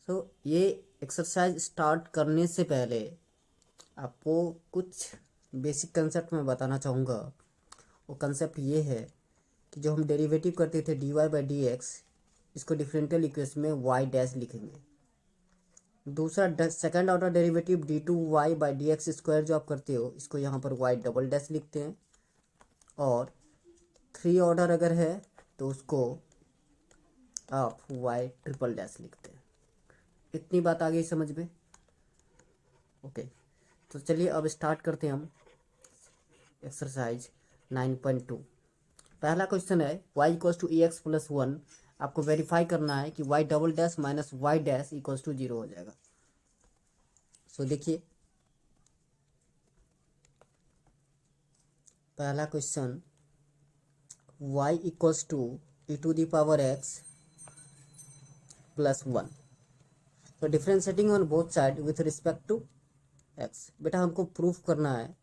ये exercise start करने से पहले आपको कुछ बेसिक कंसेप्ट मैं बताना चाहूँगा। वो कंसेप्ट ये है कि जो हम डेरिवेटिव करते थे dy बाई डी एक्स, इसको डिफरेंशियल इक्वेशन में y डैश लिखेंगे। दूसरा second order derivative d two y by D x square जो आप करते हो, इसको यहाँ पर y डबल डैश लिखते हैं। और थ्री ऑर्डर अगर है तो उसको आप y ट्रिपल डैश लिखते हैं। इतनी बात आ गई समझ में? ओके, तो चलिए अब स्टार्ट करते हैं हम एक्सरसाइज 9.2। पहला क्वेश्चन है y equals to e x plus one. आपको वेरीफाई करना है कि y double dash minus y dash equals to 0 हो जाएगा। सो देखिए, पहला question y equals to e to the power x plus one. तो differentiating on both side with respect to x। बेटा हमको प्रूफ करना है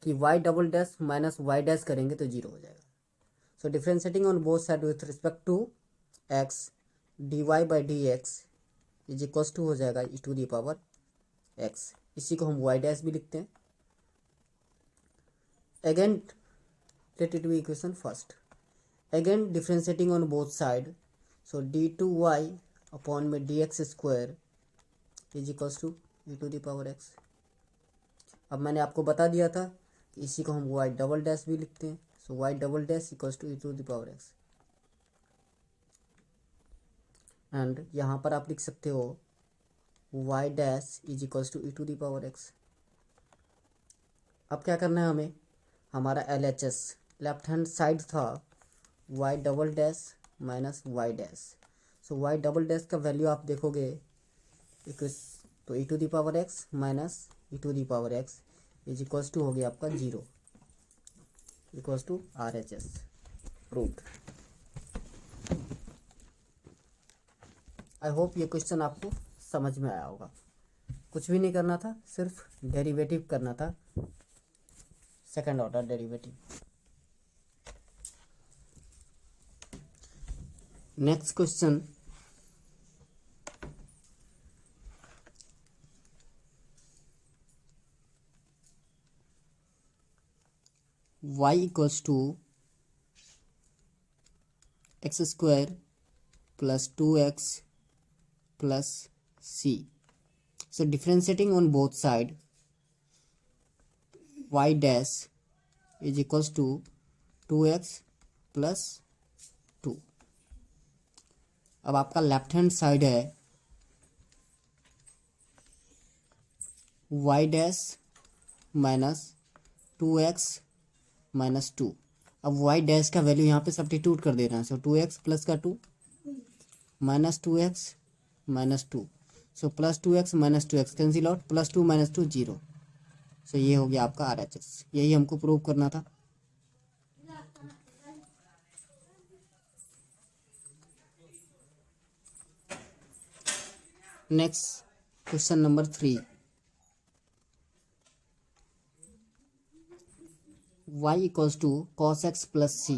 कि y double dash minus y dash करेंगे तो 0 हो जाएगा। So differentiating on both side with respect to x, dy by D x is equals to हो जाएगा e to the power x। इसी को हम y डैश भी लिखते हैं। Again let it be equation first. Again differentiating on both side, so d two y upon में d x square is equals to e to the power x। अब मैंने आपको बता दिया था कि इसी को हम y डबल डैश भी लिखते हैं। So y double dash equals to e to the power x। And यहाँ पर आप लिख सकते हो y dash is equals to e to the power x। अब क्या करना है हमें? हमारा LHS लेफ्ट हैंड साइड था y double dash minus y dash. So y double dash का वैल्यू आप देखोगे तो e to the power x minus e to the power x is equals to हो गया आपका 0 equals to RHS। Proved. I hope ये question आपको समझ में आया होगा। कुछ भी नहीं करना था, सिर्फ डेरिवेटिव करना था, second order derivative. Next question, y equals to x square plus 2x plus c। So differentiating on both side y dash is equals to 2x plus 2। अब आपका लेफ्ट हैंड साइड है y dash minus 2x minus 2। अब y dash का value यहाँ पे substitute कर दे रहे हैं। सो 2x प्लस का 2 minus 2x minus 2। So plus 2x minus 2x cancel out, plus 2 minus 2 0। सो ये हो गया आपका RHS। यही हमको प्रूव करना था। Next question number 3, y equals to cos x plus c.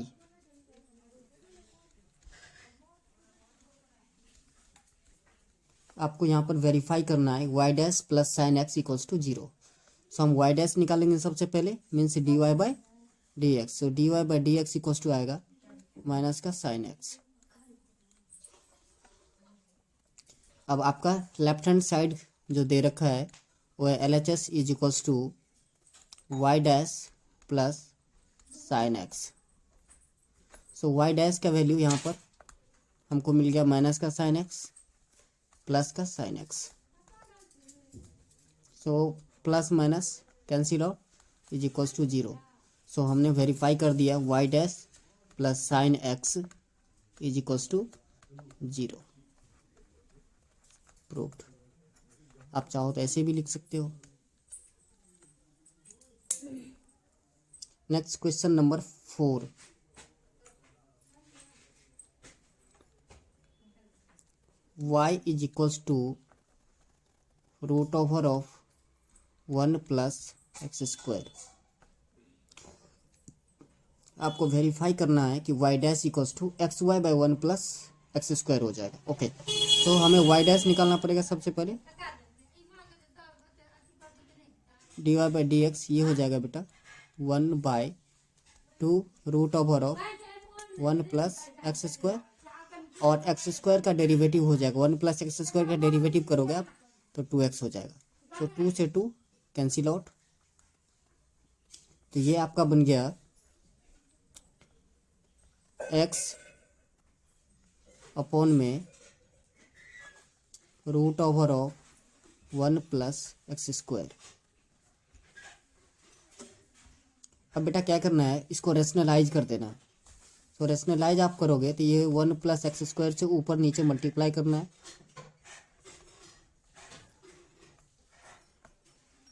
आपको यहाँ पर वेरीफाई करना है y dash plus sine x equals to 0। So हम y डैश निकालेंगे सबसे पहले, means d Y by D x. So D Y by D x equals to आएगा माइनस का साइन एक्स। अब आपका लेफ्ट हैंड साइड जो दे रखा है वो है LHS is equals to y dash plus sine x. So y dash का वैल्यू यहाँ पर हमको मिल गया माइनस का साइन एक्स प्लस का sine x. So plus minus cancel out is equals to 0। So हमने वेरीफाई कर दिया y dash plus sine x is equals to 0। Proved. आप चाहो तो ऐसे भी लिख सकते हो। Next question number 4, y is equals to root over of 1 plus x square. आपको वेरीफाई करना है कि y dash equals to x y by 1 plus x square हो जाएगा। ओके, तो हमें वाई डैश निकालना पड़ेगा सबसे पहले। D Y by D x ये हो जाएगा बेटा 1/2 रूट ओवर ऑफ 1 + x²। और एक्स स्क्वायर का डेरिवेटिव हो जाएगा 1 + x² का डेरिवेटिव करोगे आप तो 2x हो जाएगा। तो 2 से 2 कैंसिल आउट। तो ये आपका बन गया x अपॉन में √1 + x²। अब बेटा क्या करना है, इसको रेशनलाइज कर देना है। तो रेशनलाइज आप करोगे तो ये 1 + x² से ऊपर नीचे मल्टीप्लाई करना है।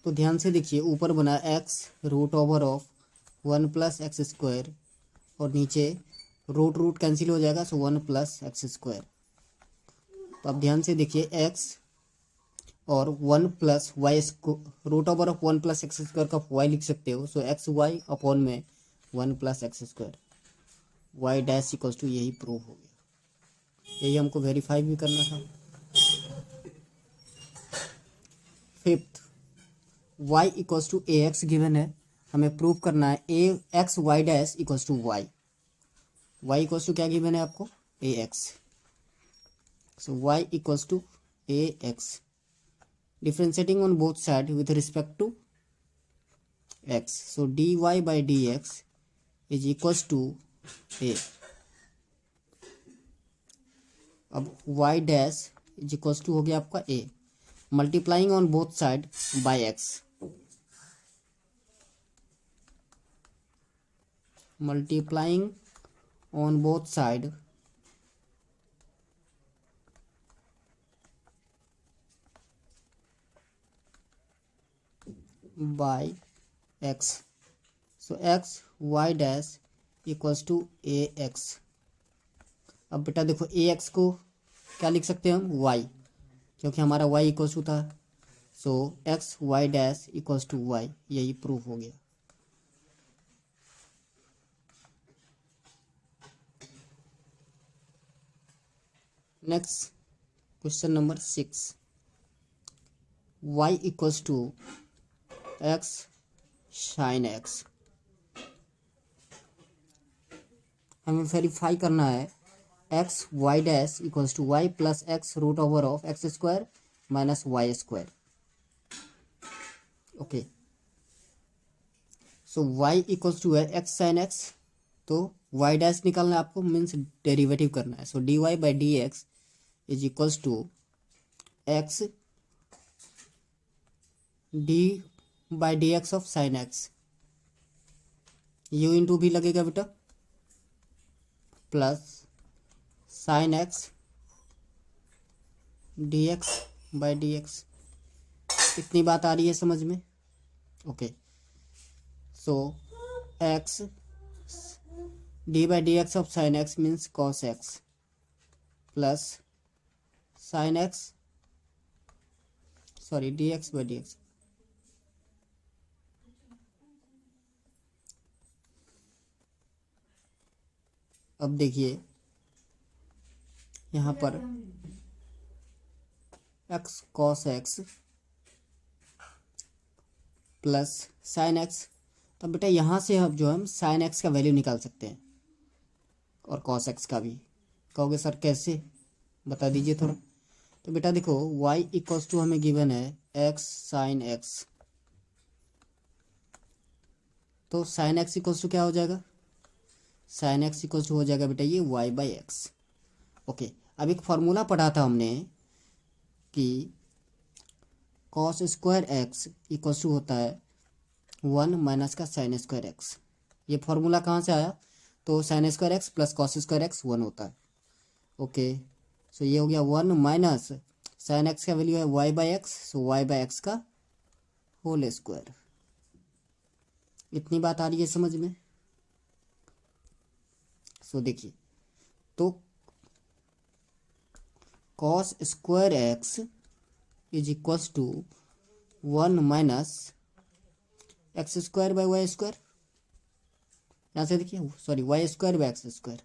तो ध्यान से देखिए, ऊपर बना x √1 + x² और नीचे रूट कैंसिल हो जाएगा, सो 1 + x²। तो अब ध्यान से देखिए x और 1 + y √1 + x² का y लिख सकते हो। सो एक्स वाई अपॉन में 1 + x²। y dash equals to यही प्रूव हो गया। यही हमको वेरीफाई भी करना था। Fifth, y equals to a x given है, हमें प्रूव करना है a x y dash equals to y. y equals to क्या गिवन है आपको, a x. So y equals to a x differentiating on both sides with respect to x. So dy by dx is equals to a. अब y dash is equals to हो गया आपका a, multiplying on both side by x, multiplying on both side by x. So x y dash equals to a x. अब बेटा देखो ए x को क्या लिख सकते हैं हम, y, क्योंकि हमारा y इक्वल्स टू था। So x y dash equals to y, यही प्रूफ हो गया। Next question number 6, y equals to x sine x। हमें वेरीफाई करना है x y dash equals to y plus x √x² minus y²। Okay, so y equals to है x sine x. तो y dash निकालना है आपको, means derivative करना है। So dy by D x is equals to x d by D x of sine x, you into भी लगेगा बेटा, plus sine x D x by D x. इतनी बात आ रही है समझ में। Okay, so x d by D x of sine x means cos x plus sine x, sorry D x by D x. अब देखिए यहाँ पर x cos x plus sine x. तो बेटा यहाँ से अब जो हम साइन एक्स का वैल्यू निकाल सकते हैं और कॉस एक्स का भी। कहोगे सर कैसे, बता दीजिए थोड़ा। तो बेटा देखो y इक्वल्स टू हमें गिवन है एक्स साइन एक्स। तो साइन एक्स इक्वल्स टू क्या हो जाएगा, साइन एक्स इक्वल्स टू हो जाएगा बेटा ये y बाई एक्स। ओके, अब एक फॉर्मूला पढ़ा था हमने कि cos square x equals to होता है 1 माइनस का साइन स्क्वायर एक्स। ये फॉर्मूला कहाँ से आया, तो sine square x plus cos square x 1 होता है। ओके, सो ये हो गया 1 माइनस साइन एक्स का वैल्यू है y by x, so y by x का होल स्क्वायर। इतनी बात आ रही है समझ में। सो देखिए, तो cos square x is equals to 1 minus x² by y²। यहाँ से देखिए, sorry y² by x²,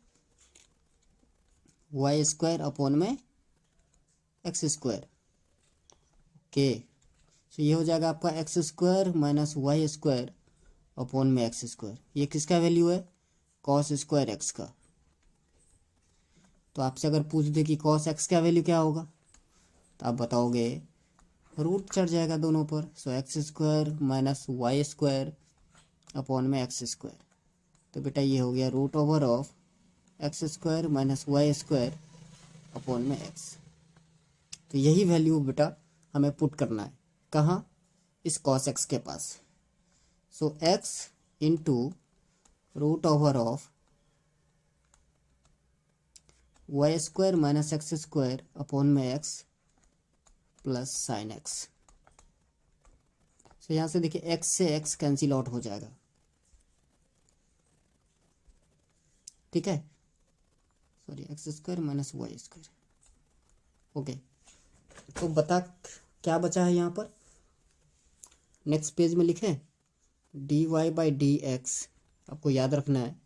y² upon में एक्स स्क्वायर। ओके, तो ये हो जाएगा आपका x square minus y square upon में एक्स स्क्वायर। ये किसका वैल्यू है? कॉस स्क्वायर एक्स का। तो आपसे अगर पूछ दे कि कॉस एक्स का वैल्यू क्या होगा, तो आप बताओगे रूट चढ़ जाएगा दोनों पर। So x square minus y square upon में एक्स स्क्वायर। तो बेटा ये हो गया root over of x square minus y square upon में एक्स। तो यही वैल्यू बेटा हमें पुट करना है कहाँ? इस कॉस एक्स के पास। So x into root over of y square minus x square upon में एक्स प्लस साइन एक्स। तो यहाँ से देखिए एक्स से एक्स कैंसिल आउट हो जाएगा, ठीक है। Sorry, x square minus y square. Okay, तो बता क्या बचा है यहाँ पर? नेक्स्ट पेज में लिखें d Y by D x, आपको याद रखना है,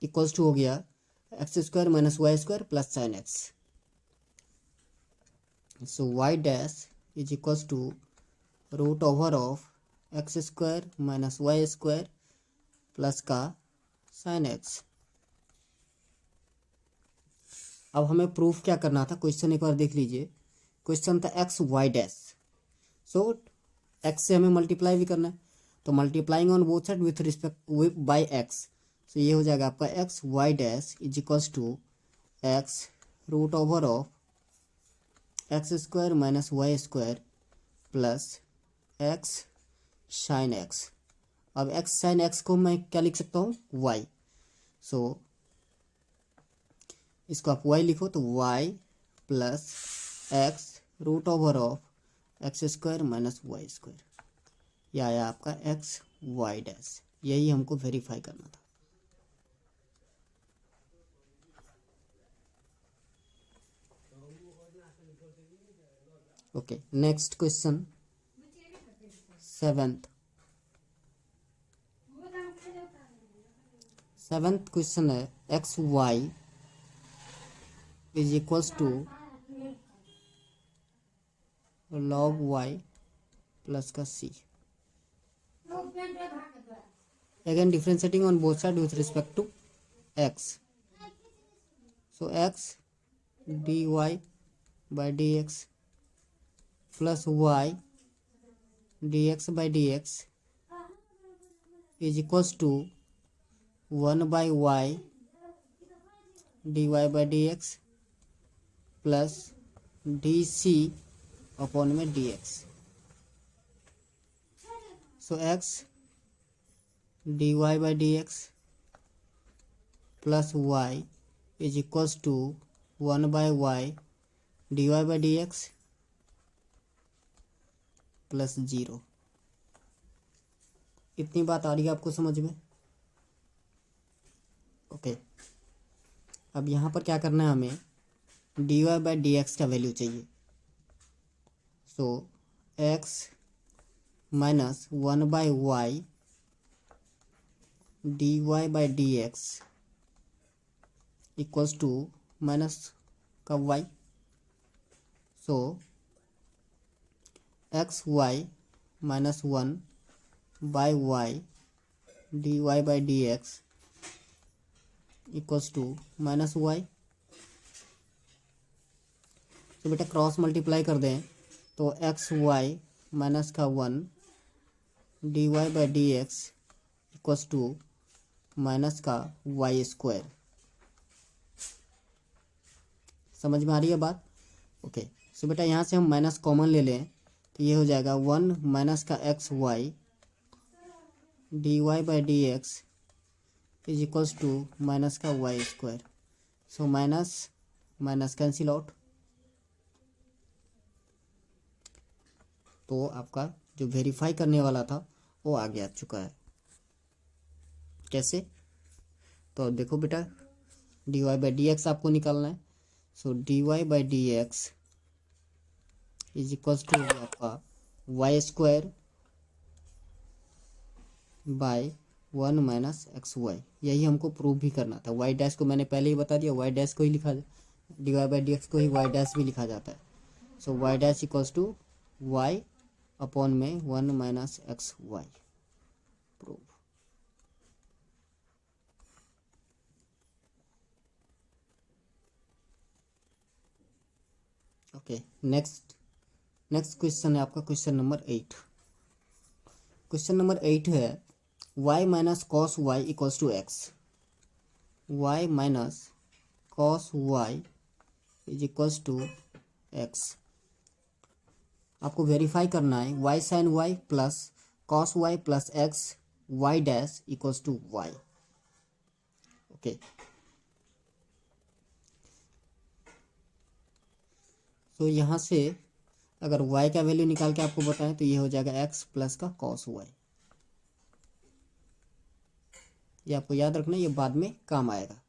इक्वल्स टू हो गया x square minus y square plus sine x. So y dash is equals to root over of x square minus y square plus का sine x. अब हमें proof क्या करना था? क्वेश्चन एक बार देख लीजिए। क्वेश्चन था x y dash. So x से हमें मल्टीप्लाई भी करना है, तो multiplying on both side with respect by x. So ये हो जाएगा आपका x y dash is equals to x root over of x square minus y square plus x sine x. अब एक्स साइन एक्स को मैं क्या लिख सकता हूँ? वाई। सो इसको आप y लिखो तो y plus x root over of x square minus y square. यह आया आपका एक्स वाई डैश। यही हमको वेरीफाई करना था। Okay, next question seventh question है x y is equals to log y plus का c. Again differentiating on both side with respect to x. So x d Y by D x plus y d x by D x is equals to 1 by y d Y by D x plus d c upon में d x. So x d Y by D x plus Y is equals to 1 by y d Y by D x plus 0। इतनी बात आ रही है आपको समझ में? Okay, अब यहाँ पर क्या करना है हमें? D Y by D x का वैल्यू चाहिए। So x minus 1 by y d Y by D x equals to minus का y. So x y minus 1 by y d Y by D x equals to minus y. तो बेटा cross multiply कर दें तो x y minus का 1 d Y by D x equals to minus का Y square. समझ में आ रही है बात? ओके, सो बेटा यहाँ से हम माइनस कॉमन ले लें तो ये हो जाएगा 1 माइनस का x y d Y by D x is equals to minus का Y square. So minus minus cancel out. तो आपका जो वेरीफाई करने वाला था वो आगे आ चुका है। कैसे? तो देखो बेटा d Y by D x आपको निकालना है। So D Y by D x is equals to आपका y square by 1 minus x y. यही हमको प्रूव भी करना था। वाई डैश को मैंने पहले ही बता दिया, वाई डैश को ही लिखा, d Y by D x को ही वाई डैश भी लिखा जाता है। So y dash equals to y upon में 1 minus x y. Prove. Okay, next question है आपका क्वेश्चन नंबर 8। क्वेश्चन नंबर 8 है y minus cos y equals to x. Y minus cos y is equals to x. आपको verify करना है y sine y plus cos y plus x y dash equals to y. Okay, तो यहाँ से अगर y का value निकाल के आपको बताएं तो ये हो जाएगा x प्लस का कॉस वाई। ये आपको याद रखना, ये बाद में काम आएगा।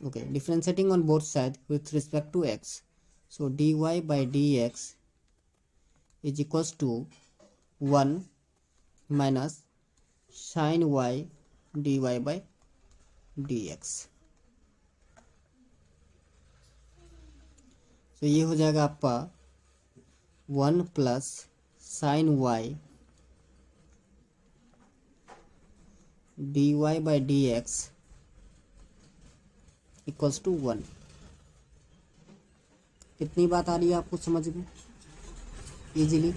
Okay, differentiating on both side with respect to x, so dy by D x is equals to 1 minus sine y d Y by D x. तो ये हो जाएगा आपका 1 plus sine y d Y by D x equals to 1। कितनी बात आ रही है आपको समझ में इजीली?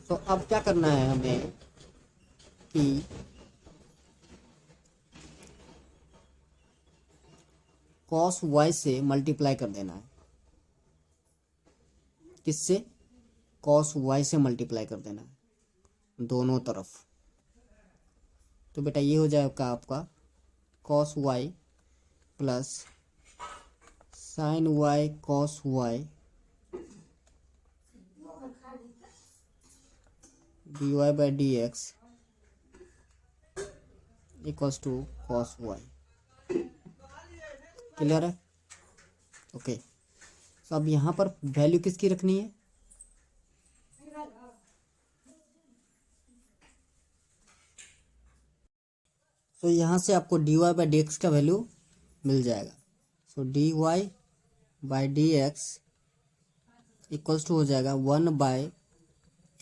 तो अब क्या करना है हमें कि कॉस वाई से मल्टीप्लाई कर देना है। किससे? कॉस वाई से मल्टीप्लाई कर देना है दोनों तरफ। तो बेटा ये हो जाएगा आपका cos y plus sine y cos y d Y by D x equals to cos y. Clear है? ओके, तो अब यहाँ पर वैल्यू किसकी रखनी है? तो यहाँ से आपको d Y by D x का वैल्यू मिल जाएगा। So D Y by D x equals to हो जाएगा 1 बाय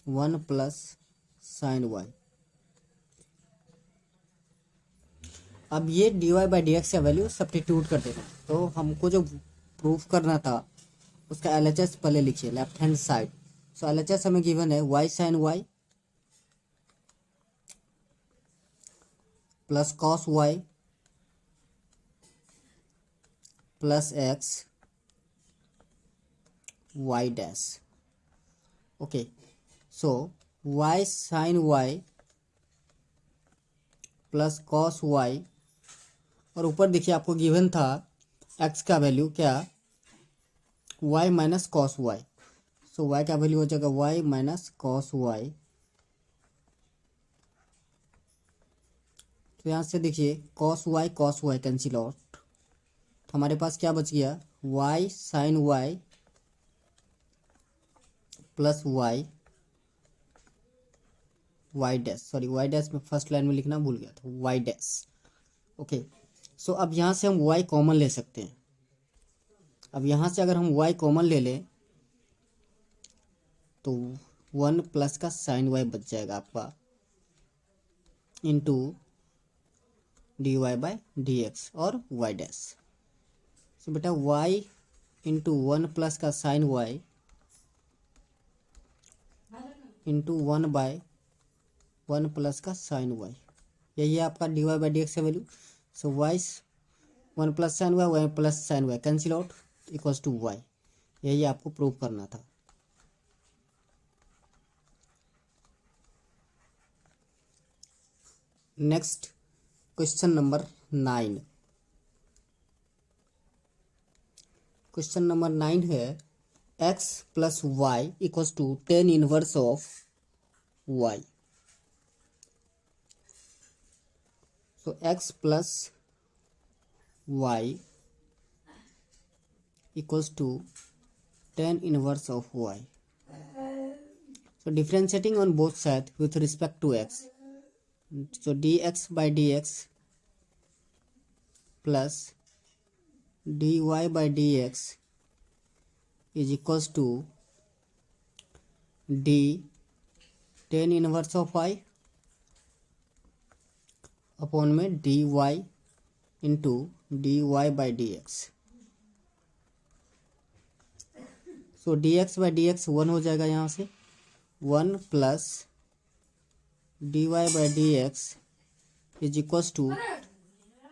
1 प्लस साइन वाई। अब ये d Y by D x का वैल्यू सब्स्टिट्यूट कर देना। तो हमको जो प्रूफ करना था उसका LHS पहले लिखिए left hand side. So LHS हमें गिवन है y sine y plus cos y plus x y dash. Okay, so y sine y plus cos y, और ऊपर देखिए आपको गिवन था x का वैल्यू क्या? y minus cos y. So y का वैल्यू हो जाएगा y माइनस कॉस वाई। तो यहाँ से देखिए कॉस वाई कैंसिल आउट, तो हमारे पास क्या बच गया? y sine y plus y dash. Sorry, y dash में फर्स्ट लाइन में लिखना भूल गया था, वाई डैश। ओके, सो अब यहाँ से हम y कॉमन ले सकते हैं। अब यहाँ से अगर हम y कॉमन ले लें तो 1 प्लस का साइन वाई बच जाएगा आपका into D Y by D x और वाई डैश। सो बेटा y इंटू 1 प्लस का sine y into 1 by 1 plus का साइन वाई, यही है आपका d Y by D x का value. So y 1 plus sine y 1 plus sine y cancel out equals to y. यही आपको prove करना था। Next question number 9। Question number 9 है x plus y equals to 10 inverse of y। So x plus y equals to 10 inverse of y। So differentiating on both sides with respect to x, so dx by dx plus dy by dx is equals to D tan inverse of Y upon में D Y into D Y by D x. So D x by D X one हो जाएगा यहाँ से, one plus D Y by D x is equals to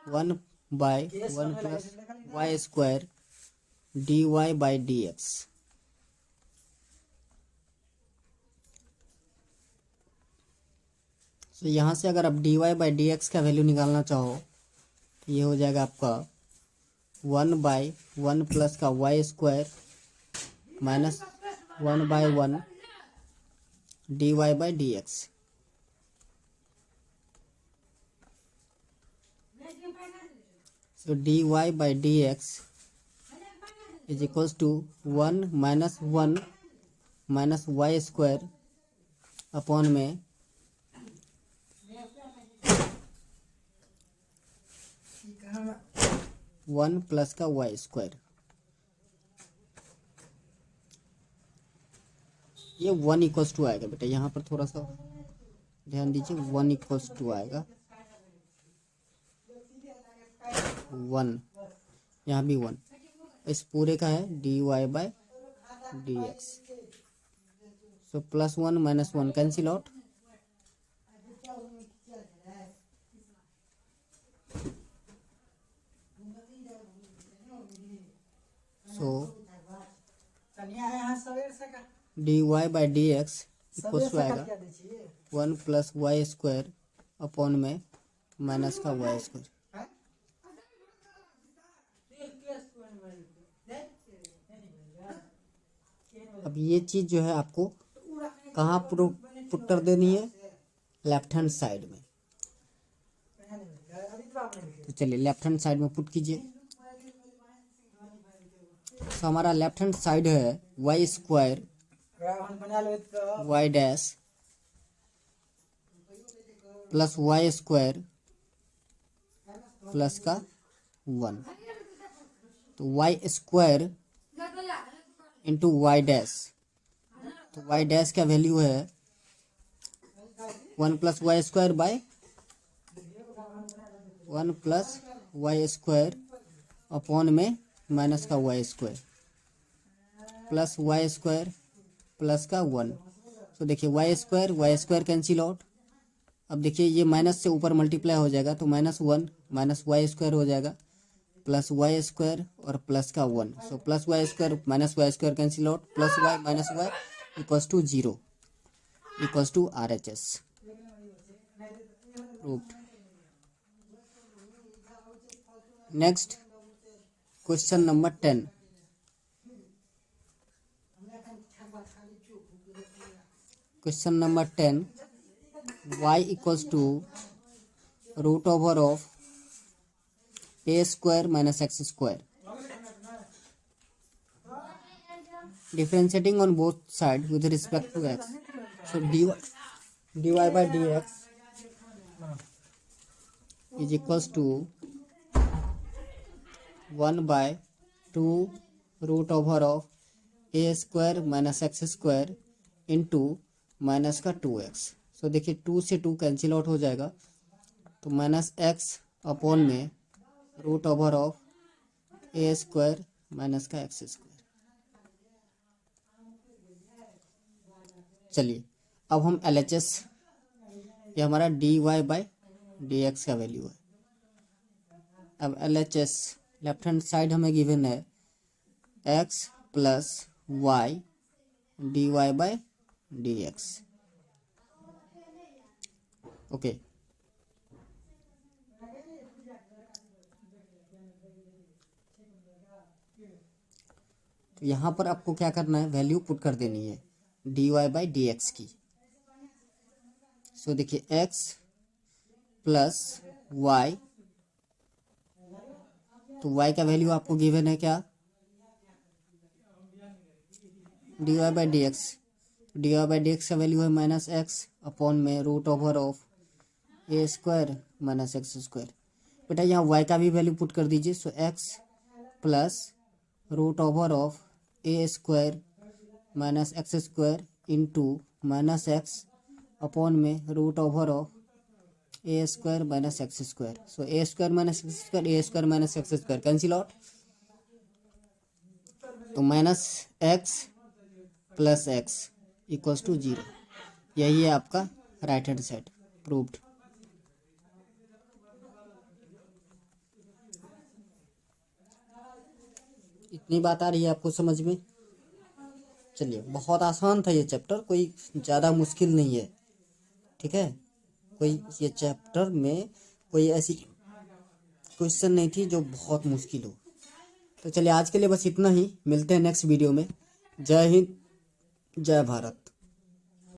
one by one plus Y square D Y by D x. तो यहाँ से अगर आप D Y by D x का वैल्यू निकालना चाहो तो ये हो जाएगा आपका वन बाई वन प्लस का Y square minus one by one d Y by D x. So D Y by D x is equals to one minus y square upon में वन प्लस का Y square. ये one equals to आएगा बेटा, यहाँ पर थोड़ा सा ध्यान दीजिए, वन इक्वल्स टू आएगा, वन, यहाँ भी वन, इस पूरे का है d Y by D x. So plus one minus one cancel out, so D Y by D x equals to आएगा one plus Y square upon में माइनस का वाई स्क्वायर। अब ये चीज जो है आपको कहाँ पुट कर देनी है, लेफ्ट हैंड साइड में। तो चलिए लेफ्ट हैंड साइड में पुट कीजिए। तो हमारा लेफ्ट हैंड साइड है y square y dash plus Y square plus का वन। तो y square into y dash, तो वाई डैश का वैल्यू है one plus Y square by one plus Y square upon में माइनस का Y square plus Y square plus का one. तो देखिए वाई स्क्वायर कैंसिल आउट। अब देखिए ये माइनस से ऊपर मल्टीप्लाई हो जाएगा, तो minus one minus y square हो जाएगा प्लस वाई स्क्वायर और प्लस का one. So plus Y square minus y square cancel out, plus y minus y equals to zero, equals to RHS proved. Next question number 10। Question number 10, y equals to root over of a square minus x square, differentiating on both side with respect to x। So dy by D x is equals to one by two root over of a square minus x square into minus का 2x। सो देखिए 2 से 2 cancel out हो जाएगा, तो minus x upon में root over of a square minus का x square. चलिए अब हम LHS, ये हमारा dy बाई डी एक्स का वैल्यू है। अब LHS लेफ्ट हैंड साइड हमें गिवन है x plus y d Y by D x. Okay, तो यहाँ पर आपको क्या करना है, वैल्यू पुट कर देनी है d Y by D x की। सो देखिए x प्लस वाई, तो y का वैल्यू आपको गिवन है क्या, d Y by D x. D Y by D x का वैल्यू है माइनस एक्स अपॉन में root over of A square minus x square. बेटा यहाँ y का भी वैल्यू पुट कर दीजिए। So x plus root over of A square minus x square into minus x upon में root over of A square minus x square. So A square minus x square, A square minus x square cancel out. तो minus X plus X equals to 0. यही है आपका right hand side proved. इतनी बात आ रही है आपको समझ में? चलिए, बहुत आसान था ये चैप्टर, कोई ज़्यादा मुश्किल नहीं है. ठीक है, कोई ये चैप्टर में कोई ऐसी क्वेश्चन नहीं थी जो बहुत मुश्किल हो. तो चलिए, आज के लिए बस इतना ही. मिलते हैं नेक्स्ट वीडियो में. जय हिंद, जय भारत.